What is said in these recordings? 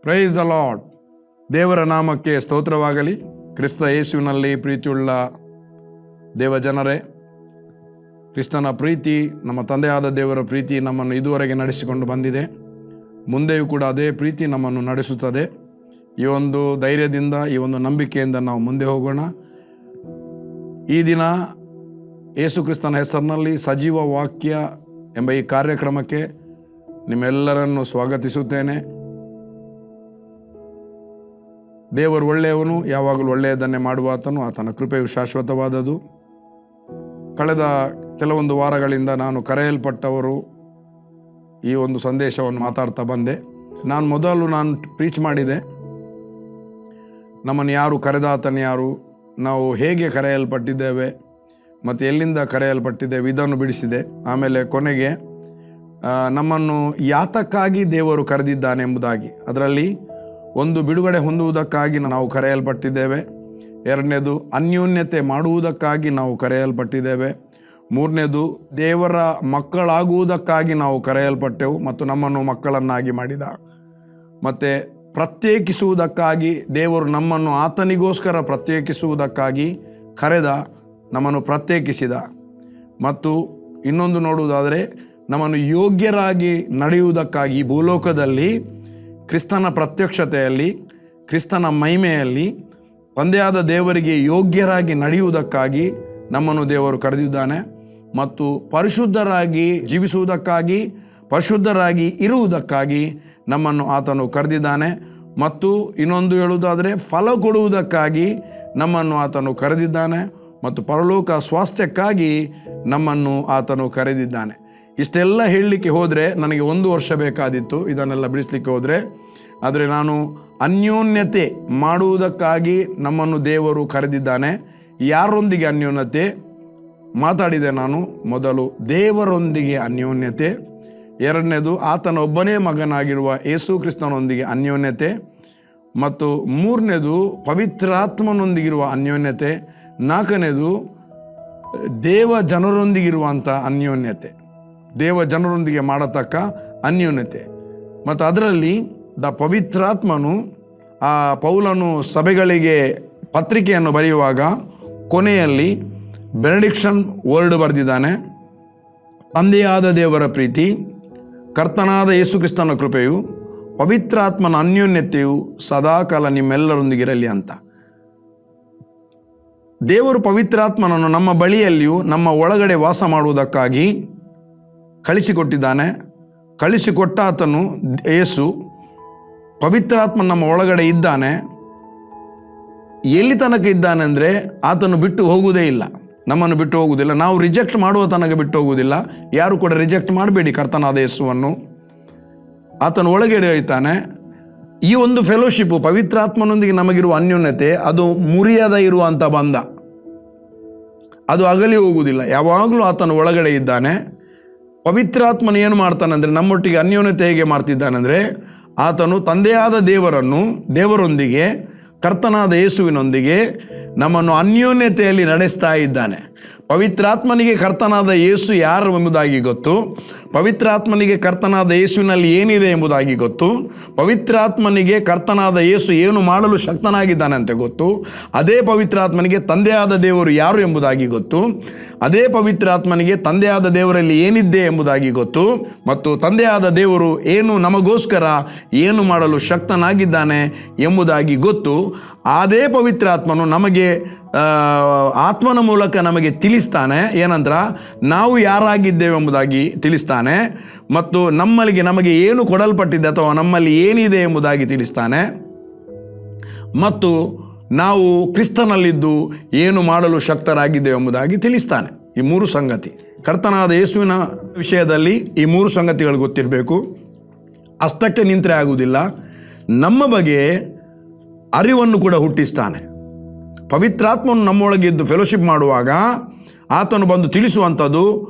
Praise the lord. ದೇವರ ನಾಮಕ್ಕೆ ಸ್ತೋತ್ರವಾಗಲಿ. ಕ್ರಿಸ್ತ ಯೇಸುವಿನಲ್ಲಿ ಪ್ರೀತಿಯುಳ್ಳ ದೇವಜನರೇ, ಕ್ರಿಸ್ತನ ಪ್ರೀತಿ, ನಮ್ಮ ತಂದೆಯಾದ ದೇವರ ಪ್ರೀತಿ ನಮ್ಮನ್ನು ಇದುವರೆಗೆ ನಡೆಸಿಕೊಂಡು ಬಂದಿದೆ. ಮುಂದೆಯೂ ಕೂಡ ಅದೇ ಪ್ರೀತಿ ನಮ್ಮನ್ನು ನಡೆಸುತ್ತದೆ. ಈ ಒಂದು ಧೈರ್ಯದಿಂದ, ಈ ಒಂದು ನಂಬಿಕೆಯಿಂದ ನಾವು ಮುಂದೆ ಹೋಗೋಣ. ಈ ದಿನ ಯೇಸು ಕ್ರಿಸ್ತನ ಹೆಸರಿನಲ್ಲಿ ಸಜೀವ ವಾಕ್ಯ ಎಂಬ ಈ ಕಾರ್ಯಕ್ರಮಕ್ಕೆ ನಿಮ್ಮೆಲ್ಲರನ್ನು ಸ್ವಾಗತಿಸುತ್ತೇನೆ. ದೇವರು ಒಳ್ಳೆಯವನು, ಯಾವಾಗಲೂ ಒಳ್ಳೆಯದನ್ನೇ ಮಾಡುವ ಆತನ ಕೃಪೆಯು ಶಾಶ್ವತವಾದದು. ಕಳೆದ ಕೆಲವೊಂದು ವಾರಗಳಿಂದ ನಾನು ಕರೆಯಲ್ಪಟ್ಟವರು ಈ ಒಂದು ಸಂದೇಶವನ್ನು ಮಾತಾಡ್ತಾ ಬಂದೆ. ನಾನು ಪ್ರೀಚ್ ಮಾಡಿದೆ, ನಮ್ಮನ್ನು ಯಾರು ಕರೆದಾತನು ಯಾರು, ನಾವು ಹೇಗೆ ಕರೆಯಲ್ಪಟ್ಟಿದ್ದೇವೆ ಮತ್ತು ಎಲ್ಲಿಂದ ಕರೆಯಲ್ಪಟ್ಟಿದ್ದೇವೆ ಇದನ್ನು ಬಿಡಿಸಿದೆ. ಆಮೇಲೆ ಕೊನೆಗೆ ನಮ್ಮನ್ನು ಯಾತಕ್ಕಾಗಿ ದೇವರು ಕರೆದಿದ್ದಾನೆ ಎಂಬುದಾಗಿ, ಅದರಲ್ಲಿ ಒಂದು ಬಿಡುಗಡೆ ಹೊಂದುವುದಕ್ಕಾಗಿ ನಾವು ಕರೆಯಲ್ಪಟ್ಟಿದ್ದೇವೆ. ಎರಡನೇದು ಅನ್ಯೋನ್ಯತೆ ಮಾಡುವುದಕ್ಕಾಗಿ ನಾವು ಕರೆಯಲ್ಪಟ್ಟಿದ್ದೇವೆ. ಮೂರನೇದು ದೇವರ ಮಕ್ಕಳಾಗುವುದಕ್ಕಾಗಿ ನಾವು ಕರೆಯಲ್ಪಟ್ಟೆವು ಮತ್ತು ನಮ್ಮನ್ನು ಮಕ್ಕಳನ್ನಾಗಿ ಮಾಡಿದ. ಮತ್ತು ಪ್ರತ್ಯೇಕಿಸುವುದಕ್ಕಾಗಿ ದೇವರು ನಮ್ಮನ್ನು ಆತನಿಗೋಸ್ಕರ ಪ್ರತ್ಯೇಕಿಸುವುದಕ್ಕಾಗಿ ಕರೆದ, ನಮ್ಮನ್ನು ಪ್ರತ್ಯೇಕಿಸಿದ. ಮತ್ತು ಇನ್ನೊಂದು ನೋಡುವುದಾದರೆ, ನಮ್ಮನ್ನು ಯೋಗ್ಯರಾಗಿ ನಡೆಯುವುದಕ್ಕಾಗಿ ಭೂಲೋಕದಲ್ಲಿ ಕ್ರಿಸ್ತನ ಪ್ರತ್ಯಕ್ಷತೆಯಲ್ಲಿ, ಕ್ರಿಸ್ತನ ಮಹಿಮೆಯಲ್ಲಿ ತಂದೆಯಾದ ದೇವರಿಗೆ ಯೋಗ್ಯರಾಗಿ ನಡೆಯುವುದಕ್ಕಾಗಿ ನಮ್ಮನ್ನು ದೇವರು ಕರೆದಿದ್ದಾನೆ. ಮತ್ತು ಪರಿಶುದ್ಧರಾಗಿ ಜೀವಿಸುವುದಕ್ಕಾಗಿ, ಪರಿಶುದ್ಧರಾಗಿ ಇರುವುದಕ್ಕಾಗಿ ನಮ್ಮನ್ನು ಆತನು ಕರೆದಿದ್ದಾನೆ. ಮತ್ತು ಇನ್ನೊಂದು ಹೇಳುವುದಾದರೆ, ಫಲ ಕೊಡುವುದಕ್ಕಾಗಿ ನಮ್ಮನ್ನು ಆತನು ಕರೆದಿದ್ದಾನೆ. ಮತ್ತು ಪರಲೋಕ ಸ್ವಾಸ್ಥ್ಯಕ್ಕಾಗಿ ನಮ್ಮನ್ನು ಆತನು ಕರೆದಿದ್ದಾನೆ. ಇಷ್ಟೆಲ್ಲ ಹೇಳಲಿಕ್ಕೆ ಹೋದರೆ ನನಗೆ 1 ವರ್ಷ ಬೇಕಾದಿತ್ತು ಇದನ್ನೆಲ್ಲ ಬಿಡಿಸ್ಲಿಕ್ಕೆ ಹೋದರೆ. ಆದರೆ ನಾನು ಅನ್ಯೋನ್ಯತೆ ಮಾಡುವುದಕ್ಕಾಗಿ ನಮ್ಮನ್ನು ದೇವರು ಕರೆದಿದ್ದಾನೆ. ಯಾರೊಂದಿಗೆ ಅನ್ಯೋನ್ಯತೆ ಮಾತಾಡಿದೆ ನಾನು. ಮೊದಲು ದೇವರೊಂದಿಗೆ ಅನ್ಯೋನ್ಯತೆ, ಎರಡನೇದು ಆತನ ಒಬ್ಬನೇ ಮಗನಾಗಿರುವ ಯೇಸು ಕ್ರಿಸ್ತನೊಂದಿಗೆ ಅನ್ಯೋನ್ಯತೆ, ಮತ್ತು ಮೂರನೇದು ಪವಿತ್ರಾತ್ಮನೊಂದಿಗಿರುವ ಅನ್ಯೋನ್ಯತೆ, ನಾಲ್ಕನೇದು ದೇವ ಜನರೊಂದಿಗಿರುವಂಥ ಅನ್ಯೋನ್ಯತೆ, ದೇವ ಜನರೊಂದಿಗೆ ಮಾಡತಕ್ಕ ಅನ್ಯೋನ್ಯತೆ. ಮತ್ತು ಅದರಲ್ಲಿ ಪವಿತ್ರಾತ್ಮನು ಪೌಲನು ಸಭೆಗಳಿಗೆ ಪತ್ರಿಕೆಯನ್ನು ಬರೆಯುವಾಗ ಕೊನೆಯಲ್ಲಿ ಬೆನಡಿಕ್ಷನ್ ವರ್ಡ್ ಬರೆದಿದ್ದಾನೆ. ತಂದೆಯಾದ ದೇವರ ಪ್ರೀತಿ, ಕರ್ತನಾದ ಯೇಸು ಕ್ರಿಸ್ತನ ಕೃಪೆಯು, ಪವಿತ್ರಾತ್ಮನ ಅನ್ಯೋನ್ಯತೆಯು ಸದಾಕಾಲ ನಿಮ್ಮೆಲ್ಲರೊಂದಿಗಿರಲಿ ಅಂತ. ದೇವರು ಪವಿತ್ರಾತ್ಮನನ್ನು ನಮ್ಮ ಬಳಿಯಲ್ಲಿಯೂ ನಮ್ಮ ಒಳಗಡೆ ವಾಸ ಮಾಡುವುದಕ್ಕಾಗಿ ಕಳಿಸಿಕೊಟ್ಟಿದ್ದಾನೆ. ಕಳಿಸಿಕೊಟ್ಟ ಆತನು ಯೇಸು, ಪವಿತ್ರಾತ್ಮ ನಮ್ಮ ಒಳಗಡೆ ಇದ್ದಾನೆ. ಎಲ್ಲಿ ತನಕ ಇದ್ದಾನೆ ಅಂದರೆ ಆತನು ಬಿಟ್ಟು ಹೋಗುವುದೇ ಇಲ್ಲ, ನಮ್ಮನ್ನು ಬಿಟ್ಟು ಹೋಗುವುದಿಲ್ಲ. ನಾವು ರಿಜೆಕ್ಟ್ ಮಾಡುವ ತನಕ ಬಿಟ್ಟು ಹೋಗುವುದಿಲ್ಲ. ಯಾರು ಕೂಡ ರಿಜೆಕ್ಟ್ ಮಾಡಬೇಡಿ ಕರ್ತನಾದ ಯೇಸುವನ್ನು. ಆತನು ಒಳಗಡೆ ಇರ್ತಾನೆ. ಈ ಒಂದು ಫೆಲೋಶಿಪ್ಪು, ಪವಿತ್ರಾತ್ಮನೊಂದಿಗೆ ನಮಗಿರುವ ಅನ್ಯೋನ್ಯತೆ, ಅದು ಮುರಿಯದ ಇರುವಂಥ ಬಂಧ, ಅದು ಅಗಲಿ ಹೋಗುವುದಿಲ್ಲ. ಯಾವಾಗಲೂ ಆತನು ಒಳಗಡೆ ಇದ್ದಾನೆ. ಪವಿತ್ರಾತ್ಮನು ಏನು ಮಾಡ್ತಾನಂದರೆ, ನಮ್ಮೊಟ್ಟಿಗೆ ಅನ್ಯೋನ್ಯತೆ ಹೇಗೆ ಮಾಡ್ತಿದ್ದಾನೆಂದರೆ, ಆತನು ತಂದೆಯಾದ ದೇವರೊಂದಿಗೆ, ಕರ್ತನಾದ ಯೇಸುವಿನೊಂದಿಗೆ ನಮ್ಮನ್ನು ಅನ್ಯೋನ್ಯತೆಯಲ್ಲಿ ನಡೆಸ್ತಾ ಇದ್ದಾನೆ. ಪವಿತ್ರಾತ್ಮನಿಗೆ ಕರ್ತನಾದ ಯೇಸು ಯಾರು ಎಂಬುದಾಗಿ ಗೊತ್ತು. ಪವಿತ್ರಾತ್ಮನಿಗೆ ಕರ್ತನಾದ ಯೇಸುವಿನಲ್ಲಿ ಏನಿದೆ ಎಂಬುದಾಗಿ ಗೊತ್ತು. ಪವಿತ್ರಾತ್ಮನಿಗೆ ಕರ್ತನಾದ ಯೇಸು ಏನು ಮಾಡಲು ಶಕ್ತನಾಗಿದ್ದಾನೆ ಅಂತ ಗೊತ್ತು. ಅದೇ ಪವಿತ್ರಾತ್ಮನಿಗೆ ತಂದೆಯಾದ ದೇವರು ಯಾರು ಎಂಬುದಾಗಿ ಗೊತ್ತು. ಅದೇ ಪವಿತ್ರಾತ್ಮನಿಗೆ ತಂದೆಯಾದ ದೇವರಲ್ಲಿ ಏನಿದೆ ಎಂಬುದಾಗಿ ಗೊತ್ತು. ಮತ್ತು ತಂದೆಯಾದ ದೇವರು ಏನು ನಮಗೋಸ್ಕರ ಏನು ಮಾಡಲು ಶಕ್ತನಾಗಿದ್ದಾನೆ ಎಂಬುದಾಗಿ ಗೊತ್ತು. ಅದೇ ಪವಿತ್ರಾತ್ಮನು ನಮಗೆ ಆತ್ಮನ ಮೂಲಕ ನಮಗೆ ತಿಳಿಸ್ತಾನೆ. ಏನಂದ್ರೆ, ನಾವು ಯಾರಾಗಿದ್ದೇವೆ ಎಂಬುದಾಗಿ ತಿಳಿಸ್ತಾನೆ. ಮತ್ತು ನಮಗೆ ಏನು ಕೊಡಲ್ಪಟ್ಟಿದೆ ಅಥವಾ ನಮ್ಮಲ್ಲಿ ಏನಿದೆ ಎಂಬುದಾಗಿ ತಿಳಿಸ್ತಾನೆ. ಮತ್ತು ನಾವು ಕ್ರಿಸ್ತನಲ್ಲಿದ್ದು ಏನು ಮಾಡಲು ಶಕ್ತರಾಗಿದ್ದೇವೆ ಎಂಬುದಾಗಿ ತಿಳಿಸ್ತಾನೆ. ಈ 3 ಸಂಗತಿ ಕರ್ತನಾದ ಯೇಸುವಿನ ವಿಷಯದಲ್ಲಿ ಈ 3 ಸಂಗತಿಗಳು ಗೊತ್ತಿರಬೇಕು. ಅಷ್ಟಕ್ಕೆ ನಿಂತರೆ ಆಗುವುದಿಲ್ಲ. ನಮ್ಮ ಬಗ್ಗೆ ಅರಿವನ್ನು ಕೂಡ ಹುಟ್ಟಿಸ್ತಾನೆ. ಪವಿತ್ರಾತ್ಮನು ನಮ್ಮೊಳಗಿದ್ದು ಫೆಲೋಶಿಪ್ ಮಾಡುವಾಗ ಆತನು ಬಂದು ತಿಳಿಸುವಂಥದ್ದು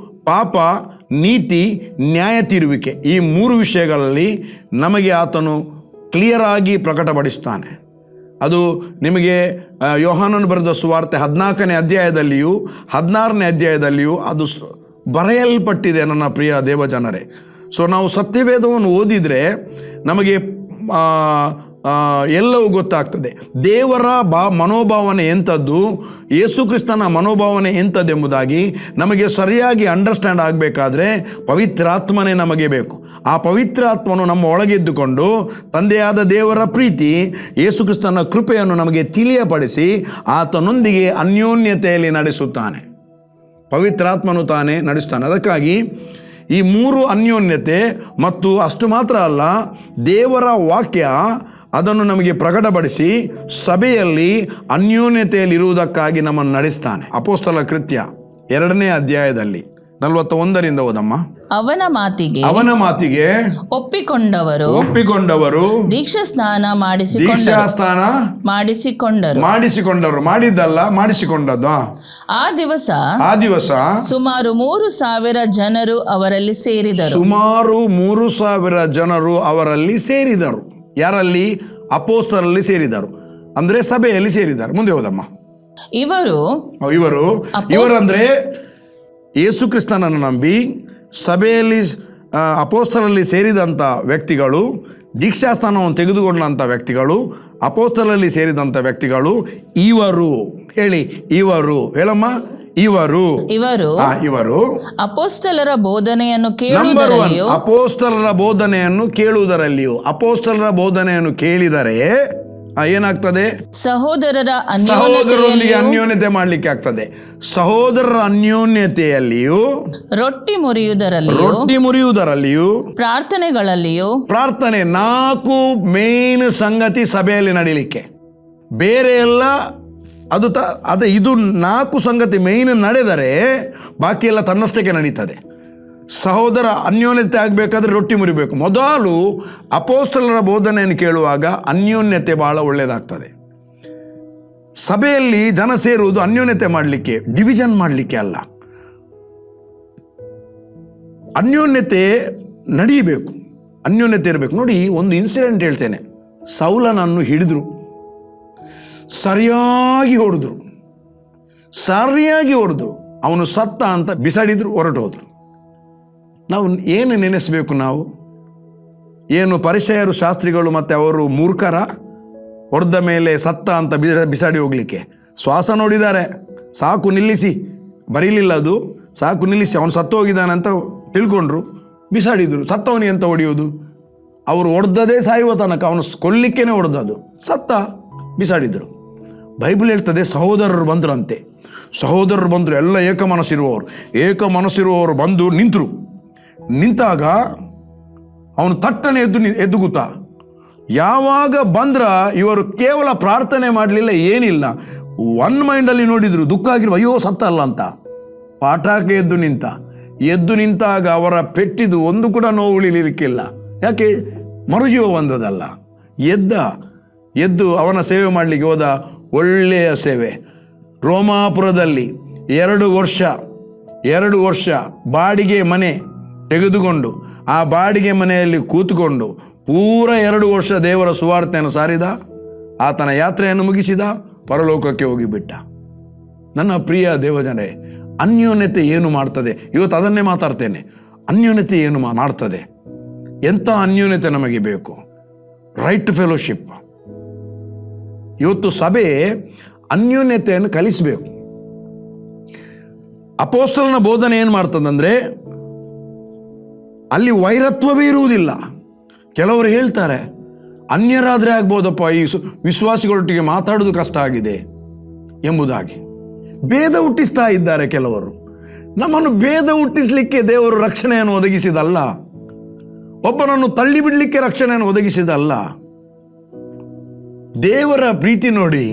ಪಾಪ, ನೀತಿ, ನ್ಯಾಯ ತೀರುವಿಕೆ. ಈ 3 ವಿಷಯಗಳಲ್ಲಿ ನಮಗೆ ಆತನು ಕ್ಲಿಯರಾಗಿ ಪ್ರಕಟಪಡಿಸ್ತಾನೆ. ಅದು ನಿಮಗೆ ಯೋಹಾನನು ಬರೆದ ಸುವಾರ್ತೆ 14ನೇ ಅಧ್ಯಾಯದಲ್ಲಿಯೂ 16ನೇ ಅಧ್ಯಾಯದಲ್ಲಿಯೂ ಅದು ಬರೆಯಲ್ಪಟ್ಟಿದೆ ನನ್ನ ಪ್ರಿಯ ದೇವಜನರೇ. ಸೊ ನಾವು ಸತ್ಯವೇದವನ್ನು ಓದಿದರೆ ನಮಗೆ ಎಲ್ಲವೂ ಗೊತ್ತಾಗ್ತದೆ. ದೇವರ ಮನೋಭಾವನೆ ಎಂಥದ್ದು, ಯೇಸು ಕ್ರಿಸ್ತನ ಮನೋಭಾವನೆ ಎಂಥದ್ದೆಂಬುದಾಗಿ ನಮಗೆ ಸರಿಯಾಗಿ ಅಂಡರ್ಸ್ಟ್ಯಾಂಡ್ ಆಗಬೇಕಾದ್ರೆ ಪವಿತ್ರಾತ್ಮನೇ ನಮಗೆ ಬೇಕು. ಆ ಪವಿತ್ರಾತ್ಮನು ನಮ್ಮ ಒಳಗೆದ್ದುಕೊಂಡು ತಂದೆಯಾದ ದೇವರ ಪ್ರೀತಿ, ಯೇಸು ಕ್ರಿಸ್ತನ ಕೃಪೆಯನ್ನು ನಮಗೆ ತಿಳಿಯಪಡಿಸಿ ಆತನೊಂದಿಗೆ ಅನ್ಯೋನ್ಯತೆಯಲ್ಲಿ ನಡೆಸುತ್ತಾನೆ. ಪವಿತ್ರಾತ್ಮನು ತಾನೇ ನಡೆಸ್ತಾನೆ. ಅದಕ್ಕಾಗಿ ಈ 3 ಅನ್ಯೋನ್ಯತೆ ಮತ್ತು ಅಷ್ಟು ಮಾತ್ರ ಅಲ್ಲ, ದೇವರ ವಾಕ್ಯ ಅದನ್ನು ನಮಗೆ ಪ್ರಕಟಪಡಿಸಿ ಸಭೆಯಲ್ಲಿ ಅನ್ಯೋನ್ಯತೆಯಲ್ಲಿರುವುದಕ್ಕಾಗಿ ನಮ್ಮನ್ನು ನಡೆಸ್ತಾನೆ. ಅಪೊಸ್ತಲ ಕೃತ್ಯ 2ನೇ ಅಧ್ಯಾಯದಲ್ಲಿ 41ರಿಂದ ಓದಮ್ಮ. ಅವನ ಮಾತಿಗೆ ಒಪ್ಪಿಕೊಂಡವರು ದೀಕ್ಷಾ ಸ್ನಾನ ಮಾಡಿಸಿಕೊಂಡರು. ಮಾಡಿದ್ದಲ್ಲ, ಮಾಡಿಸಿಕೊಂಡದ್ದು. ಆ ದಿವಸ ಸುಮಾರು 3,000 ಜನರು ಅವರಲ್ಲಿ ಸೇರಿದರು. ಯಾರಲ್ಲಿ? ಅಪೊಸ್ತಲರಲ್ಲಿ ಸೇರಿದರು, ಅಂದ್ರೆ ಸಭೆಯಲ್ಲಿ ಸೇರಿದರು. ಮುಂದೆ ಹೋದಮ್ಮ. ಇವರಂದ್ರೆ ಯೇಸು ಕ್ರಿಸ್ತನನ್ನು ನಂಬಿ ಸಭೆಯಲ್ಲಿ ಅಪೊಸ್ತಲರಲ್ಲಿ ಸೇರಿದಂಥ ವ್ಯಕ್ತಿಗಳು, ದೀಕ್ಷಾಸ್ಥಾನವನ್ನು ತೆಗೆದುಕೊಂಡಂಥ ವ್ಯಕ್ತಿಗಳು, ಅಪೊಸ್ತಲರಲ್ಲಿ ಸೇರಿದಂಥ ವ್ಯಕ್ತಿಗಳು ಇವರು. ಹೇಳಿ, ಇವರು. ಹೇಳಮ್ಮ, ಇವರು ಅಪೊಸ್ತಲರ ಬೋಧನೆಯನ್ನು ಕೇಳಿದರೆ ಏನಾಗ್ತದೆ? ಸಹೋದರರೊಂದಿಗೆ ಅನ್ಯೋನ್ಯತೆ ಮಾಡಲಿಕ್ಕೆ ಆಗ್ತದೆ. ಸಹೋದರರ ಅನ್ಯೋನ್ಯತೆಯಲ್ಲಿಯೂ, ರೊಟ್ಟಿ ಮುರಿಯುವುದರಲ್ಲಿಯೂ, ಪ್ರಾರ್ಥನೆ 4 ಮೇನ್ ಸಂಗತಿ ಸಭೆಯಲ್ಲಿ ನಡೀಲಿಕ್ಕೆ. ಬೇರೆ ಎಲ್ಲ ಇದು 4 ಸಂಗತಿ ಮೇನ್ ನಡೆದರೆ ಬಾಕಿ ಎಲ್ಲ ತನ್ನಷ್ಟಕ್ಕೆ ನಡೀತದೆ. ಸಹೋದರ ಅನ್ಯೋನ್ಯತೆ ಆಗಬೇಕಾದ್ರೆ ರೊಟ್ಟಿ ಮುರಿಬೇಕು. ಮೊದಲು ಅಪೊಸ್ತಲರ ಬೋಧನೆಯನ್ನು ಕೇಳುವಾಗ ಅನ್ಯೋನ್ಯತೆ ಬಹಳ ಒಳ್ಳೆಯದಾಗ್ತದೆ. ಸಭೆಯಲ್ಲಿ ಜನ ಸೇರುವುದು ಅನ್ಯೋನ್ಯತೆ ಮಾಡಲಿಕ್ಕೆ, ಡಿವಿಷನ್ ಮಾಡಲಿಕ್ಕೆ ಅಲ್ಲ. ಅನ್ಯೋನ್ಯತೆ ನಡೀಬೇಕು, ಅನ್ಯೋನ್ಯತೆ ಇರಬೇಕು. ನೋಡಿ, ಒಂದು ಇನ್ಸಿಡೆಂಟ್ ಹೇಳ್ತೇನೆ. ಸೌಲನನ್ನು ಹಿಡಿದ್ರು, ಸರಿಯಾಗಿ ಹೊಡೆದ್ರು. ಅವನು ಸತ್ತ ಅಂತ ಬಿಸಾಡಿದ್ರು, ಹೊರಟು ಹೋದ್ರು. ನಾವು ಏನು ನೆನೆಸಬೇಕು? ನಾವು ಏನು ಪರಿಸಯರು, ಶಾಸ್ತ್ರಿಗಳು ಮತ್ತು ಅವರು ಮೂರ್ಖರ? ಹೊಡೆದ ಮೇಲೆ ಸತ್ತ ಅಂತ ಬಿಸಾಡಿ ಹೋಗಲಿಕ್ಕೆ. ಶ್ವಾಸ ನೋಡಿದ್ದಾರೆ, ಸಾಕು ನಿಲ್ಲಿಸಿ, ಬರೀಲಿಲ್ಲ ಅದು, ಸಾಕು ನಿಲ್ಲಿಸಿ, ಅವನು ಸತ್ತು ಹೋಗಿದ್ದಾನೆ ಅಂತ ತಿಳ್ಕೊಂಡ್ರು, ಬಿಸಾಡಿದ್ರು. ಸತ್ತವನಿಗೆ ಅಂತ ಹೊಡೆಯೋದು? ಅವರು ಹೊಡೆದದೇ ಸಾಯುವ ತನಕ, ಅವನು ಕೊಲ್ಲಿಕ್ಕೇನೆ ಹೊಡೆದದು, ಸತ್ತ, ಬಿಸಾಡಿದ್ರು. ಬೈಬಲ್ ಹೇಳ್ತದೆ, ಸಹೋದರರು ಬಂದ್ರಂತೆ. ಸಹೋದರರು ಬಂದರು, ಎಲ್ಲ ಏಕಮನಸ್ಸಿರುವವರು ಬಂದು ನಿಂತಾಗ ಅವನು ತಟ್ಟನೆ ಎದ್ದು ಕೂತ. ಯಾವಾಗ ಬಂದ್ರ ಇವರು ಕೇವಲ ಪ್ರಾರ್ಥನೆ ಮಾಡಲಿಲ್ಲ, ಏನಿಲ್ಲ, ಒನ್ ಮೈಂಡಲ್ಲಿ ನೋಡಿದ್ರು. ದುಃಖ ಆಗಿರುವ, ಅಯ್ಯೋ ಸತ್ತ ಅಲ್ಲ ಅಂತ. ಪಾಠಕ್ಕೆ ಎದ್ದು ನಿಂತಾಗ ಅವರ ಪೆಟ್ಟಿದ್ದು ಒಂದು ಕೂಡ ನೋವು ಉಳಿಲಿಕ್ಕಿಲ್ಲ. ಯಾಕೆ? ಮರುಜೀವ ಬಂದದಲ್ಲ. ಎದ್ದು ಅವನ ಸೇವೆ ಮಾಡಲಿಕ್ಕೆ ಹೋದ. ಒಳ್ಳೆಯ ಸೇವೆ. ರೋಮಾಪುರದಲ್ಲಿ 2 ವರ್ಷ ಬಾಡಿಗೆ ಮನೆ ತೆಗೆದುಕೊಂಡು ಆ ಬಾಡಿಗೆ ಮನೆಯಲ್ಲಿ ಕೂತ್ಕೊಂಡು ಪೂರ 2 ವರ್ಷ ದೇವರ ಸುವಾರ್ತೆಯನ್ನು ಸಾರಿದ. ಆತನ ಯಾತ್ರೆಯನ್ನು ಮುಗಿಸಿದ, ಪರಲೋಕಕ್ಕೆ ಹೋಗಿಬಿಟ್ಟ. ನನ್ನ ಪ್ರಿಯ ದೇವಜನರೇ, ಅನ್ಯೋನ್ಯತೆ ಏನು ಮಾಡ್ತದೆ? ಇವತ್ತು ಅದನ್ನೇ ಮಾತಾಡ್ತೇನೆ. ಅನ್ಯೋನ್ಯತೆ ಏನು ಮಾಡ್ತದೆ? ಎಂಥ ಅನ್ಯೋನ್ಯತೆ ನಮಗೆ ಬೇಕು? Right fellowship. ಇವತ್ತು ಸಭೆ ಅನ್ಯೋನ್ಯತೆಯನ್ನು ಕಲಿಸಬೇಕು. ಅಪೊಸ್ತಲನ ಬೋಧನೆ ಏನು ಮಾಡ್ತದಂದ್ರೆ ಅಲ್ಲಿ ವೈರತ್ವವೇ ಇರುವುದಿಲ್ಲ. ಕೆಲವರು ಹೇಳ್ತಾರೆ, ಅನ್ಯರಾದರೆ ಆಗ್ಬೋದಪ್ಪ, ಈ ವಿಶ್ವಾಸಿಗಳೊಟ್ಟಿಗೆ ಮಾತಾಡೋದು ಕಷ್ಟ ಆಗಿದೆ ಎಂಬುದಾಗಿ ಭೇದ ಹುಟ್ಟಿಸ್ತಾ ಇದ್ದಾರೆ ಕೆಲವರು. ನಮ್ಮನ್ನು ಭೇದ ಹುಟ್ಟಿಸಲಿಕ್ಕೆ ದೇವರು ರಕ್ಷಣೆಯನ್ನು ಒದಗಿಸಿದಲ್ಲ, ಒಬ್ಬನನ್ನು ತಳ್ಳಿಬಿಡಲಿಕ್ಕೆ ರಕ್ಷಣೆಯನ್ನು ಒದಗಿಸಿದಲ್ಲ. ದೇವರ ಪ್ರೀತಿ ನೋಡಿ,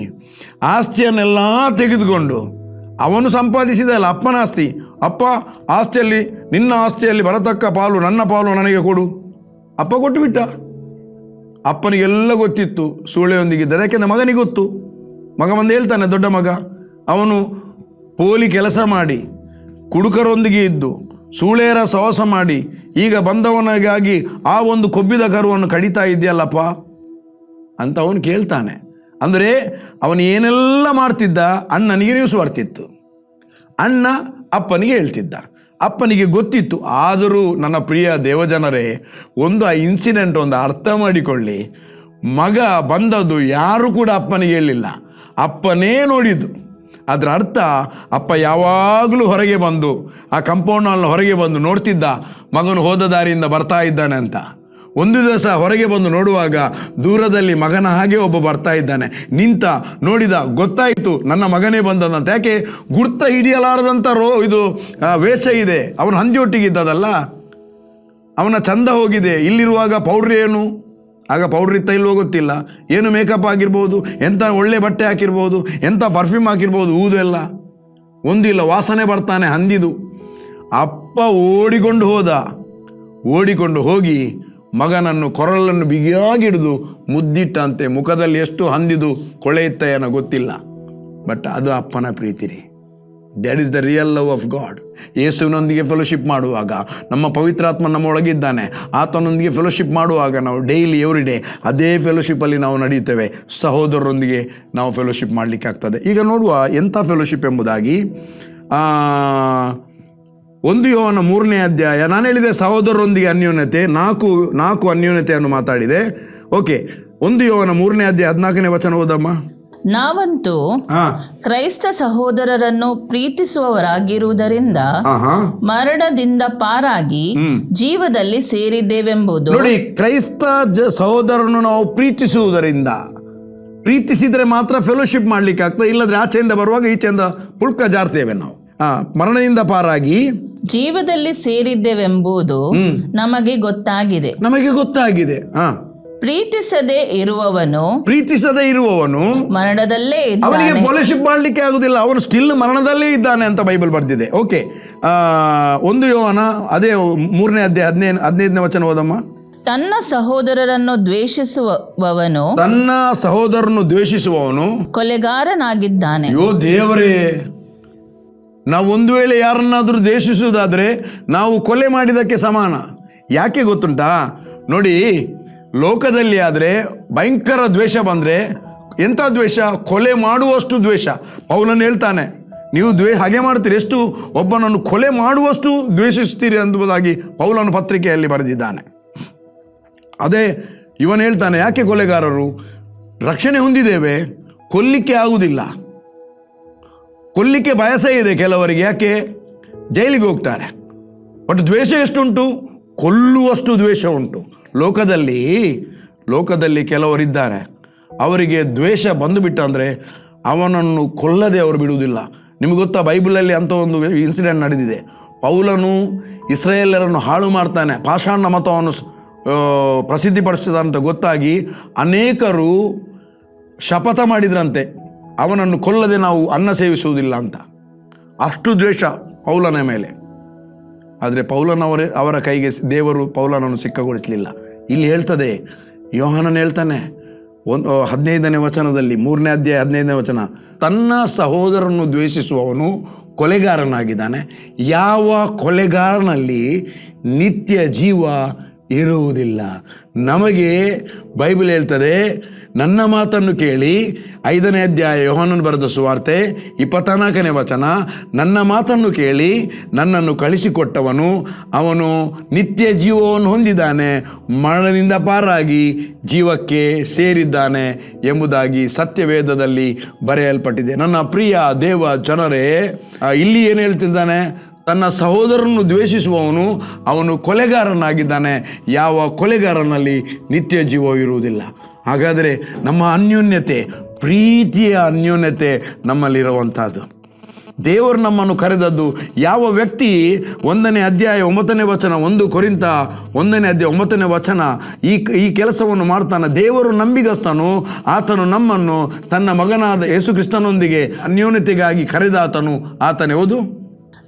ಆಸ್ತಿಯನ್ನೆಲ್ಲ ತೆಗೆದುಕೊಂಡು ಅವನು ಸಂಪಾದಿಸಿದಲ್ಲ, ಅಪ್ಪನ ಆಸ್ತಿ. ಅಪ್ಪ, ಆಸ್ತಿಯಲ್ಲಿ, ನಿನ್ನ ಆಸ್ತಿಯಲ್ಲಿ ಬರತಕ್ಕ ಪಾಲು, ನನ್ನ ಪಾಲು ನನಗೆ ಕೊಡು. ಅಪ್ಪ ಕೊಟ್ಟುಬಿಟ್ಟ. ಅಪ್ಪನಿಗೆಲ್ಲ ಗೊತ್ತಿತ್ತು ಸೂಳೆಯೊಂದಿಗಿದ್ದ. ಯಾಕೆಂದರೆ ಮಗನಿಗೆ ಗೊತ್ತು. ಮಗ ಬಂದು ಹೇಳ್ತಾನೆ, ದೊಡ್ಡ ಮಗ, ಅವನು ಪೋಲಿ ಕೆಲಸ ಮಾಡಿ, ಕುಡುಕರೊಂದಿಗೆ ಇದ್ದು, ಸೂಳೆಯರ ಸಹವಾಸ ಮಾಡಿ, ಈಗ ಬಂದವನಿಗಾಗಿ ಆ ಒಂದು ಕೊಬ್ಬಿದ ಕರುವನ್ನು ಕಡಿತಾ ಇದೆಯಲ್ಲಪ್ಪ ಅಂತ ಅವನು ಕೇಳ್ತಾನೆ. ಅಂದರೆ ಅವನು ಏನೆಲ್ಲ ಮಾಡ್ತಿದ್ದ ಅಣ್ಣನಿಗೆ ನ್ಯೂಸ್ ಬರ್ತಿತ್ತು. ಅಣ್ಣ ಅಪ್ಪನಿಗೆ ಹೇಳ್ತಿದ್ದ, ಅಪ್ಪನಿಗೆ ಗೊತ್ತಿತ್ತು. ಆದರೂ ನನ್ನ ಪ್ರಿಯ ದೇವಜನರೇ, ಒಂದು ಆ ಇನ್ಸಿಡೆಂಟ್ ಒಂದು ಅರ್ಥ ಮಾಡಿಕೊಳ್ಳಿ. ಮಗ ಬಂದದ್ದು ಯಾರು ಕೂಡ ಅಪ್ಪನಿಗೆ ಹೇಳಿಲ್ಲ, ಅಪ್ಪನೇ ನೋಡಿದ್ದು. ಅದರ ಅರ್ಥ ಅಪ್ಪ ಯಾವಾಗಲೂ ಹೊರಗೆ ಬಂದು ಆ ಕಾಂಪೌಂಡ್ನಲ್ಲಿ ಹೊರಗೆ ಬಂದು ನೋಡ್ತಿದ್ದ ಮಗನು ಹೋದ ದಾರಿಯಿಂದ ಬರ್ತಾ ಇದ್ದಾನೆ ಅಂತ. ಒಂದು ದಿವಸ ಹೊರಗೆ ಬಂದು ನೋಡುವಾಗ ದೂರದಲ್ಲಿ ಮಗನ ಹಾಗೆ ಒಬ್ಬ ಬರ್ತಾ ಇದ್ದಾನೆ. ನಿಂತ ನೋಡಿದ, ಗೊತ್ತಾಯಿತು ನನ್ನ ಮಗನೇ ಬಂದದಂತ. ಯಾಕೆ? ಗುರ್ತ ಹಿಡಿಯಲಾರದಂಥ ಇದು ವೇಷ ಇದೆ. ಅವನು ಹಂದಿಯೊಟ್ಟಿಗಿದ್ದದಲ್ಲ, ಅವನ ಚಂದ ಹೋಗಿದೆ. ಇಲ್ಲಿರುವಾಗ ಪೌಡ್ರ್ ಏನು, ಆಗ ಪೌಡ್ರ್ ಇತ್ತ ಇಲ್ವೋ ಗೊತ್ತಿಲ್ಲ, ಏನು ಮೇಕಪ್ ಆಗಿರ್ಬೋದು, ಎಂಥ ಒಳ್ಳೆ ಬಟ್ಟೆ ಹಾಕಿರ್ಬೋದು, ಎಂಥ ಪರ್ಫ್ಯೂಮ್ ಹಾಕಿರ್ಬೋದು, ಊದೆಲ್ಲ ಒಂದಿಲ್ಲ, ವಾಸನೆ ಬರ್ತಾನೆ ಹಂದಿದು. ಅಪ್ಪ ಓಡಿಕೊಂಡು ಹೋಗಿ ಮಗನನ್ನು ಕೊರಳನ್ನು ಬಿಗಿಯಾಗಿ ಹಿಡಿದು ಮುದ್ದಿಟ್ಟಂತೆ. ಮುಖದಲ್ಲಿ ಎಷ್ಟು ಹಂದಿದು ಕೊಳೆ ಇತ್ತ ಏನೋ ಗೊತ್ತಿಲ್ಲ, ಬಟ್ ಅದು ಅಪ್ಪನ ಪ್ರೀತಿ ರೀ. That is the real love of God. ಯೇಸುವಿನೊಂದಿಗೆ ಫೆಲೋಶಿಪ್ ಮಾಡುವಾಗ, ನಮ್ಮ ಪವಿತ್ರಾತ್ಮ ನಮ್ಮ ಒಳಗಿದ್ದಾನೆ, ಆತನೊಂದಿಗೆ ಫೆಲೋಶಿಪ್ ಮಾಡುವಾಗ ನಾವು ಡೈಲಿ ಎವ್ರಿ ಡೇ ಅದೇ ಫೆಲೋಶಿಪ್ಪಲ್ಲಿ ನಾವು ನಡೆಯುತ್ತೇವೆ. ಸಹೋದರರೊಂದಿಗೆ ನಾವು ಫೆಲೋಶಿಪ್ ಮಾಡಲಿಕ್ಕೆ ಆಗ್ತದೆ. ಈಗ ನೋಡುವ ಎಂಥ ಫೆಲೋಶಿಪ್ ಎಂಬುದಾಗಿ. 1 ಯೋಹನ 3ನೇ ಅಧ್ಯಾಯ. ನಾನು ಹೇಳಿದೆ ಸಹೋದರರೊಂದಿಗೆ ಅನ್ಯೋನ್ಯತೆ, ನಾಲ್ಕು ಅನ್ಯೋನ್ಯತೆಯನ್ನು ಮಾತಾಡಿದೆ. ಓಕೆ, 1 ಯೋಹನ 3ನೇ ಅಧ್ಯಾಯ 14ನೇ ವಚನ ಓದಮ್ಮ. ನಾವಂತೂ ಕ್ರೈಸ್ತ ಸಹೋದರರನ್ನು ಪ್ರೀತಿಸುವವರಾಗಿರುವುದರಿಂದ ಮರಣದಿಂದ ಪಾರಾಗಿ ಜೀವದಲ್ಲಿ ಸೇರಿದ್ದೇವೆಂಬುದು. ನೋಡಿ, ಕ್ರೈಸ್ತ ಸಹೋದರನ್ನು ನಾವು ಪ್ರೀತಿಸುವುದರಿಂದ, ಪ್ರೀತಿಸಿದರೆ ಮಾತ್ರ ಫೆಲೋಶಿಪ್ ಮಾಡ್ಲಿಕ್ಕೆ ಆಗ್ತದೆ. ಇಲ್ಲದ್ರೆ ಆಚೆಯಿಂದ ಬರುವಾಗ ಈಚೆಯಿಂದ ಪುಳ್ಕ ಜಾರ್ತೇವೆ ನಾವು. ಮರಣದಿಂದ ಪಾರಾಗಿ ಜೀವದಲ್ಲಿ ಸೇರಿದ್ದೇವೆಂಬುದು ನಮಗೆ ಗೊತ್ತಾಗಿದೆ. ಪ್ರೀತಿಸದೇ ಇರುವವನು ಮರಣದಲ್ಲೇ ಅವನಿಗೆ ಫೆಲೋಶಿಪ್ ಮಾಡಲಿಕ್ಕೆ ಆಗುದಿಲ್ಲ, ಅವನು ಸ್ಟಿಲ್ ಮರಣದಲ್ಲೇ ಇದ್ದಾನೆ ಅಂತ ಬೈಬಲ್ ಬರ್ದಿದೆ. ಓಕೆ, 1 ಯೋಹನ ಅದೇ 3ನೇ ಅಧ್ಯಾಯ 15ನೇ ವಚನ ಓದಮ್ಮ. ತನ್ನ ಸಹೋದರರನ್ನು ದ್ವೇಷಿಸುವವನು ಕೊಲೆಗಾರನಾಗಿದ್ದಾನೆ. ಅಯ್ಯೋ ದೇವರೇ, ನಾವು ಒಂದು ವೇಳೆ ಯಾರನ್ನಾದರೂ ದ್ವೇಷಿಸುವುದಾದರೆ ನಾವು ಕೊಲೆ ಮಾಡಿದ್ದಕ್ಕೆ ಸಮಾನ. ಯಾಕೆ ಗೊತ್ತುಂಟಾ? ನೋಡಿ, ಲೋಕದಲ್ಲಿ ಆದರೆ ಭಯಂಕರ ದ್ವೇಷ ಬಂದರೆ, ಎಂಥ ದ್ವೇಷ? ಕೊಲೆ ಮಾಡುವಷ್ಟು ದ್ವೇಷ. ಪೌಲನು ಹೇಳ್ತಾನೆ, ನೀವು ಹಾಗೆ ಮಾಡ್ತೀರಿ, ಎಷ್ಟು ಒಬ್ಬನನ್ನು ಕೊಲೆ ಮಾಡುವಷ್ಟು ದ್ವೇಷಿಸ್ತೀರಿ ಎಂಬುದಾಗಿ ಪೌಲನು ಪತ್ರಿಕೆಯಲ್ಲಿ ಬರೆದಿದ್ದಾನೆ. ಅದೇ ಇವನು ಹೇಳ್ತಾನೆ, ಯಾಕೆ ಕೊಲೆಗಾರರು? ರಕ್ಷಣೆ ಹೊಂದಿದ್ದೇವೆ, ಕೊಲ್ಲಿಕ್ಕೆ ಆಗುವುದಿಲ್ಲ. ಕೊಲ್ಲಿಕ್ಕೆ ಬಯಸೇ ಇದೆ ಕೆಲವರಿಗೆ, ಯಾಕೆ? ಜೈಲಿಗೆ ಹೋಗ್ತಾರೆ. ಬಟ್ ದ್ವೇಷ ಎಷ್ಟುಂಟು? ಕೊಲ್ಲುವಷ್ಟು ದ್ವೇಷ ಉಂಟು. ಲೋಕದಲ್ಲಿ ಕೆಲವರಿದ್ದಾರೆ, ಅವರಿಗೆ ದ್ವೇಷ ಬಂದುಬಿಟ್ಟ ಅಂದರೆ ಅವನನ್ನು ಕೊಲ್ಲದೆ ಅವರು ಬಿಡುವುದಿಲ್ಲ. ನಿಮಗೆ ಗೊತ್ತಾ, ಬೈಬಲಲ್ಲಿ ಅಂಥ ಒಂದು ಇನ್ಸಿಡೆಂಟ್ ನಡೆದಿದೆ. ಪೌಲನು ಇಸ್ರಾಯೇಲರನ್ನು ಹಾಳು ಮಾಡ್ತಾನೆ, ಪಾಷಾಣ ಮತವನ್ನು ಪ್ರಸಿದ್ಧಿಪಡಿಸಿದಂತ ಗೊತ್ತಾಗಿ ಅನೇಕರು ಶಪಥ ಮಾಡಿದ್ರಂತೆ, ಅವನನ್ನು ಕೊಲ್ಲದೆ ನಾವು ಅನ್ನ ಸೇವಿಸುವುದಿಲ್ಲ ಅಂತ. ಅಷ್ಟು ದ್ವೇಷ ಪೌಲನ ಮೇಲೆ. ಆದರೆ ಅವರ ಕೈಗೆ ದೇವರು ಪೌಲನನ್ನು ಸಿಕ್ಕಗೊಳಿಸಲಿಲ್ಲ. ಇಲ್ಲಿ ಹೇಳ್ತದೆ, ಯೋಹಾನನ್ ಹೇಳ್ತಾನೆ 15ನೇ ವಚನದಲ್ಲಿ, 3ನೇ ಅಧ್ಯಾಯ 15ನೇ ವಚನ, ತನ್ನ ಸಹೋದರನ್ನು ದ್ವೇಷಿಸುವವನು ಕೊಲೆಗಾರನಾಗಿದ್ದಾನೆ. ಯಾವ ಕೊಲೆಗಾರನಲ್ಲಿ ನಿತ್ಯ ಜೀವ ಇರುವುದಿಲ್ಲ. ನಮಗೆ ಬೈಬಲ್ ಹೇಳ್ತದೆ, ನನ್ನ ಮಾತನ್ನು ಕೇಳಿ, 5ನೇ ಅಧ್ಯಾಯ ಯೋಹಾನನು ಬರೆದ ಸುವಾರ್ತೆ 24ನೇ ವಚನ, ನನ್ನ ಮಾತನ್ನು ಕೇಳಿ ನನ್ನನ್ನು ಕಳಿಸಿಕೊಟ್ಟವನು ಅವನು ನಿತ್ಯ ಜೀವವನ್ನು ಹೊಂದಿದ್ದಾನೆ, ಮರಣದಿಂದ ಪಾರಾಗಿ ಜೀವಕ್ಕೆ ಸೇರಿದ್ದಾನೆ ಎಂಬುದಾಗಿ ಸತ್ಯವೇದದಲ್ಲಿ ಬರೆಯಲ್ಪಟ್ಟಿದೆ. ನನ್ನ ಪ್ರಿಯ ದೇವ ಜನರೇ, ಇಲ್ಲಿ ಏನು ಹೇಳ್ತಿದ್ದಾನೆ? ತನ್ನ ಸಹೋದರನ್ನು ದ್ವೇಷಿಸುವವನು ಅವನು ಕೊಲೆಗಾರನಾಗಿದ್ದಾನೆ. ಯಾವ ಕೊಲೆಗಾರನಲ್ಲಿ ನಿತ್ಯ ಜೀವ ಇರುವುದಿಲ್ಲ. ಹಾಗಾದರೆ ನಮ್ಮ ಅನ್ಯೋನ್ಯತೆ, ಪ್ರೀತಿಯ ಅನ್ಯೋನ್ಯತೆ ನಮ್ಮಲ್ಲಿರುವಂಥದ್ದು. ದೇವರು ನಮ್ಮನ್ನು ಕರೆದದ್ದು, ಯಾವ ವ್ಯಕ್ತಿ 1ನೇ ಅಧ್ಯಾಯ 9ನೇ ವಚನ, 1 ಕೊರಿಂಥ 1ನೇ ಅಧ್ಯಾಯ 9ನೇ ವಚನ ಈ ಕೆಲಸವನ್ನು ಮಾಡ್ತಾನೆ, ದೇವರು ನಂಬಿಗಸ್ತನು, ಆತನು ನಮ್ಮನ್ನು ತನ್ನ ಮಗನಾದ ಯೇಸು ಕ್ರಿಸ್ತನೊಂದಿಗೆ ಅನ್ಯೋನ್ಯತೆಗಾಗಿ ಕರೆದಾತನು ಆತನೇ. ಹೌದು,